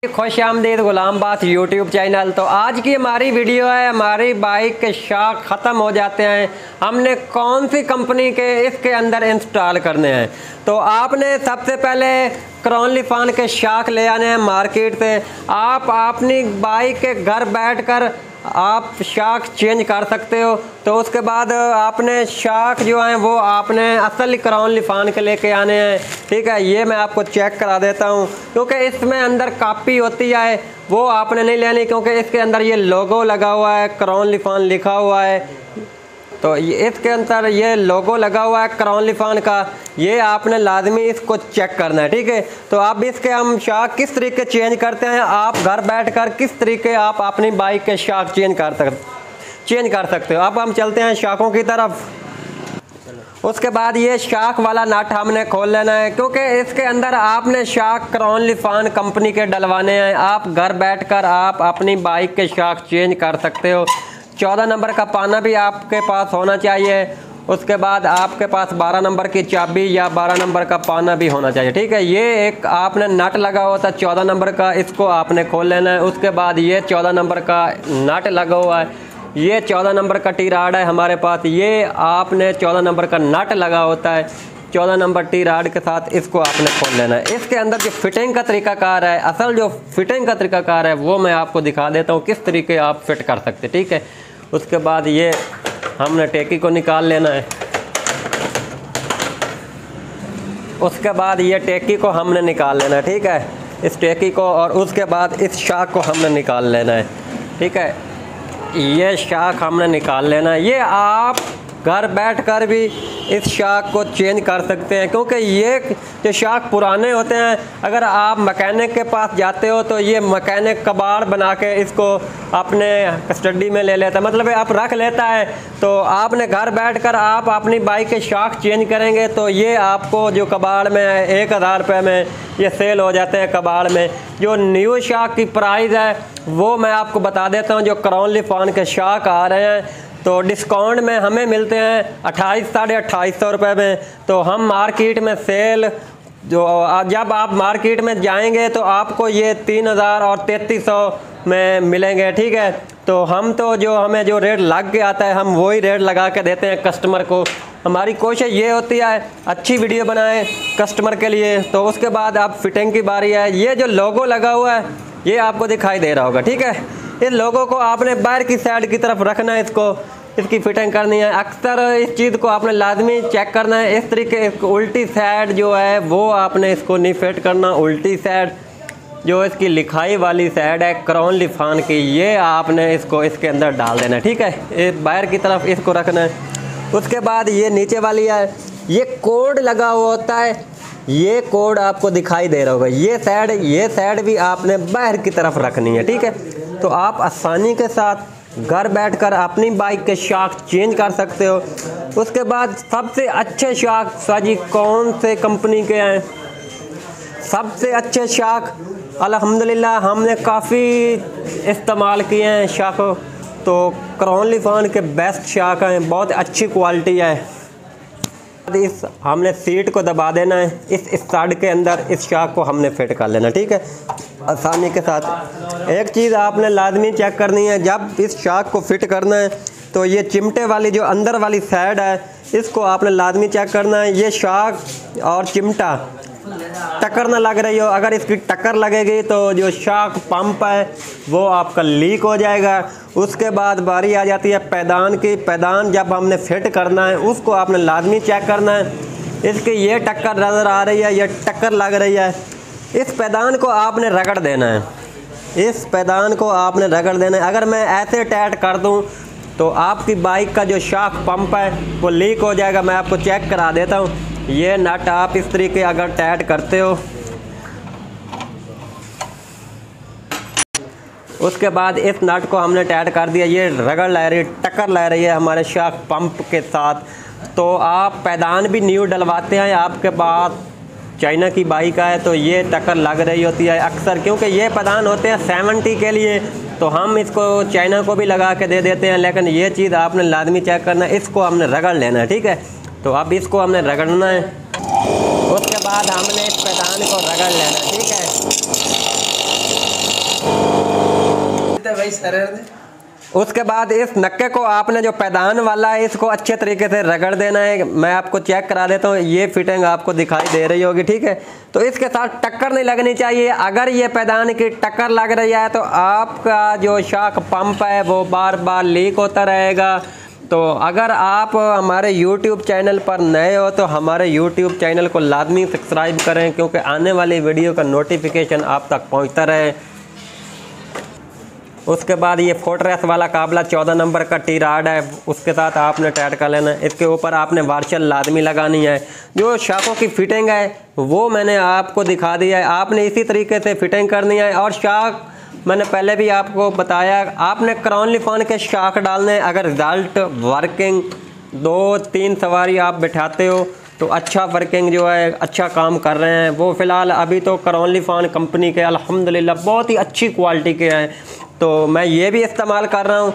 खुश आमदीद गुलाम बात यूट्यूब चैनल। तो आज की हमारी वीडियो है, हमारी बाइक के शाक ख़त्म हो जाते हैं, हमने कौन सी कंपनी के इसके अंदर इंस्टॉल करने हैं। तो आपने सबसे पहले क्रॉन लिफान के शाक ले आने हैं मार्केट से। आप अपनी बाइक के घर बैठकर आप शाक चेंज कर सकते हो। तो उसके बाद आपने शाक जो हैं वो आपने असल क्रॉन लिफान के लेके आने हैं। ठीक है, ये मैं आपको चेक करा देता हूँ, क्योंकि इसमें अंदर कापी होती है वो आपने नहीं लेनी, क्योंकि इसके अंदर ये लोगो लगा हुआ है, क्रॉन लिफान लिखा हुआ है। तो इसके अंदर ये लोगो लगा हुआ है क्रॉन लिफान का, ये आपने लाजमी इसको चेक करना है। ठीक है, तो अब इसके हम शाक किस तरीके चेंज करते हैं, आप घर बैठकर किस तरीके आप अपनी बाइक के शाक चेंज कर सकते हो। अब हम चलते हैं शाकों की तरफ। उसके बाद ये शाक वाला नट हमने खोल लेना है, क्योंकि इसके अंदर आपने शाक क्रॉन लिफान कंपनी के डलवाने हैं। आप घर बैठकर आप अपनी बाइक के शाक चेंज कर सकते हो। 14 नंबर का पाना भी आपके पास होना चाहिए। उसके बाद आपके पास 12 नंबर की चाबी या 12 नंबर का पाना भी होना चाहिए। ठीक है, ये एक आपने नट लगा हुआ था 14 नंबर का, इसको आपने खोल लेना है। उसके बाद ये 14 नंबर का नट लगा हुआ है, ये 14 नंबर का टी राड है हमारे पास, ये आपने 14 नंबर का नट लगा होता है 14 नंबर टी राड के साथ, इसको आपने खोल लेना है। इसके अंदर जो फिटिंग का तरीकाकार है, असल जो फिटिंग का तरीकाकार है वो मैं आपको दिखा देता हूँ किस तरीके आप फिट कर सकते। ठीक है, उसके बाद ये हमने टेकी को निकाल लेना है। उसके बाद ये टेकी को हमने निकाल लेना है। ठीक है, इस टेकी को, और उसके बाद इस शाक को हमने निकाल लेना है। ठीक है, ये शाक हमने निकाल लेना है। ये आप घर बैठकर भी इस शाक को चेंज कर सकते हैं, क्योंकि ये जो शाक पुराने होते हैं, अगर आप मैकेनिक के पास जाते हो तो ये मैकेनिक कबाड़ बना के इसको अपने कस्टडी में ले लेता है, मतलब आप रख लेता है। तो आपने घर बैठकर आप अपनी बाइक के शाक चेंज करेंगे तो ये आपको जो कबाड़ में 1000 रुपये में ये सेल हो जाते हैं कबाड़ में। जो न्यू शाक की प्राइस है वो मैं आपको बता देता हूँ। जो क्रॉन लिफान के शाक आ रहे हैं तो डिस्काउंट में हमें मिलते हैं 28 साढ़े 2800 रुपये में। तो हम मार्केट में सेल जो जब आप मार्केट में जाएंगे तो आपको ये 3000 और 3300 में मिलेंगे। ठीक है, तो हम तो जो हमें जो रेट लग के आता है हम वही रेट लगा के देते हैं कस्टमर को। हमारी कोशिश ये होती है अच्छी वीडियो बनाएं कस्टमर के लिए। तो उसके बाद आप फिटिंग की बारी है। ये जो लोगो लगा हुआ है ये आपको दिखाई दे रहा होगा। ठीक है, इस लोगों को आपने बाहर की साइड की तरफ रखना है, इसकी फिटिंग करनी है। अक्सर इस चीज़ को आपने लाजमी चेक करना है। इस तरीके उल्टी साइड जो है वो आपने इसको नहीं फिट करना। उल्टी साइड जो इसकी लिखाई वाली साइड है क्रॉन लिफान की, ये आपने इसको इसके अंदर डाल देना है। ठीक है, इस बाहर की तरफ इसको रखना है। उसके बाद ये नीचे वाली है, ये कोड लगा हुआ होता है, ये कोड आपको दिखाई दे रहा होगा। ये साइड भी आपने बाहर की तरफ रखनी है। ठीक है, तो आप आसानी के साथ घर बैठकर अपनी बाइक के शाक चेंज कर सकते हो। उसके बाद सबसे अच्छे शाक साजी कौन से कंपनी के हैं, सबसे अच्छे शाक अल्हम्दुलिल्लाह हमने काफ़ी इस्तेमाल किए हैं शाकों। तो क्रॉन लिफान के बेस्ट शाक हैं, बहुत अच्छी क्वालिटी है। इस हमने सीट को दबा देना है, इस स्टड के अंदर इस शाक को हमने फिट कर लेना। ठीक है, आसानी के साथ। एक चीज़ आपने लाजमी चेक करनी है, जब इस शाक को फिट करना है तो ये चिमटे वाली जो अंदर वाली साइड है इसको आपने लाजमी चेक करना है। ये शाक और चिमटा टक्कर ना लग रही हो, अगर इसकी टक्कर लगेगी तो जो शाक पंप है वो आपका लीक हो जाएगा। उसके बाद बारी आ जाती है पैदान की। पैदान जब हमने फिट करना है उसको आपने लाजमी चेक करना है। इसकी ये टक्कर नज़र आ रही है, ये टक्कर लग रही है, इस पैदान को आपने रगड़ देना है। इस पैदान को आपने रगड़ देना है। अगर मैं ऐसे टाइट कर दूं तो आपकी बाइक का जो शाक पंप है वो लीक हो जाएगा। मैं आपको चेक करा देता हूं। ये नट आप इस तरीके अगर टाइट करते हो, उसके बाद इस नट को हमने टाइट कर दिया, ये रगड़ ले रही, टक्कर ले रही है हमारे शाक पंप के साथ। तो आप पैदान भी न्यू डलवाते हैं, आपके पास चाइना की बाइक है तो ये टक्कर लग रही होती है अक्सर, क्योंकि ये पैदान होते हैं 70 के लिए, तो हम इसको चाइना को भी लगा के दे देते हैं। लेकिन ये चीज़ आपने लाजमी चेक करना है, इसको हमने रगड़ लेना है। ठीक है, तो अब इसको हमने रगड़ना है। उसके बाद हमने इस पैदान को रगड़ लेना है। ठीक है, उसके बाद इस नक्के को आपने जो पैदान वाला है इसको अच्छे तरीके से रगड़ देना है। मैं आपको चेक करा देता हूँ, ये फिटिंग आपको दिखाई दे रही होगी, ठीक है। तो इसके साथ टक्कर नहीं लगनी चाहिए। अगर ये पैदान की टक्कर लग रही है तो आपका जो शाख पंप है वो बार बार लीक होता रहेगा। तो अगर आप हमारे YouTube चैनल पर नए हो तो हमारे YouTube चैनल को लाजमी सब्सक्राइब करें, क्योंकि आने वाली वीडियो का नोटिफिकेशन आप तक पहुंचता रहे। उसके बाद ये फोर्ट्रेस वाला काबला 14 नंबर का टी राड है, उसके साथ आपने टाइट कर लेना है। इसके ऊपर आपने वार्चल लाजमी लगानी है। जो शाखों की फिटिंग है वो मैंने आपको दिखा दिया है, आपने इसी तरीके से फिटिंग करनी है। और शाख मैंने पहले भी आपको बताया, आपने क्रॉनली फान के शाख डालने हैं। अगर रिजल्ट वर्किंग 2-3 सवारी आप बिठाते हो तो अच्छा वर्किंग जो है अच्छा काम कर रहे हैं। वो फ़िलहाल अभी तो क्रॉनली फान कंपनी के अल्हम्दुलिल्लाह बहुत ही अच्छी क्वालिटी के हैं, तो मैं ये भी इस्तेमाल कर रहा हूँ।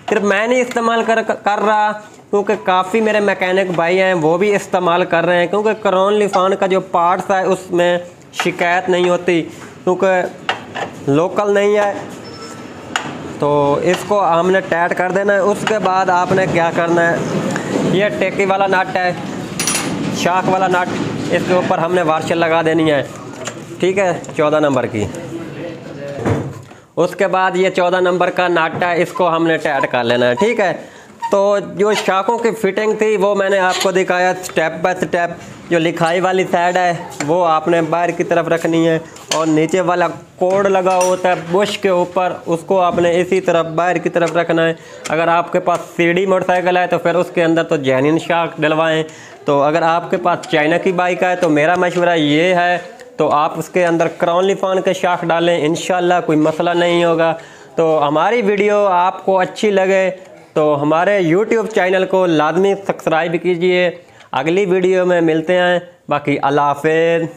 सिर्फ मैं नहीं इस्तेमाल कर रहा, क्योंकि काफ़ी मेरे मैकेनिक भाई हैं वो भी इस्तेमाल कर रहे हैं, क्योंकि क्रॉनली फान का जो पार्ट्स है उसमें शिकायत नहीं होती, क्योंकि लोकल नहीं है। तो इसको हमने टाइट कर देना है। उसके बाद आपने क्या करना है, ये टेकी वाला नट है, शाख वाला नट, इसके ऊपर हमने वार्चल लगा देनी है, ठीक है, 14 नंबर की। उसके बाद ये 14 नंबर का नट है, इसको हमने टाइट कर लेना है, ठीक है। तो जो शाखों की फिटिंग थी वो मैंने आपको दिखाया स्टेप बाय स्टेप। जो लिखाई वाली साइड है वो आपने बाहर की तरफ रखनी है, और नीचे वाला कोड लगा होता है बुश के ऊपर, उसको आपने इसी तरफ बाहर की तरफ रखना है। अगर आपके पास सीडी मोटरसाइकिल है तो फिर उसके अंदर तो जेन्युइन शाख डलवाएं। तो अगर आपके पास चाइना की बाइक है तो मेरा मशवरा ये है, तो आप उसके अंदर क्रॉनली फान के शाख डालें, इंशाल्लाह कोई मसला नहीं होगा। तो हमारी वीडियो आपको अच्छी लगे तो हमारे YouTube चैनल को लाजमी सब्सक्राइब कीजिए। अगली वीडियो में मिलते हैं, बाकी अल्लाह हाफ़िज़।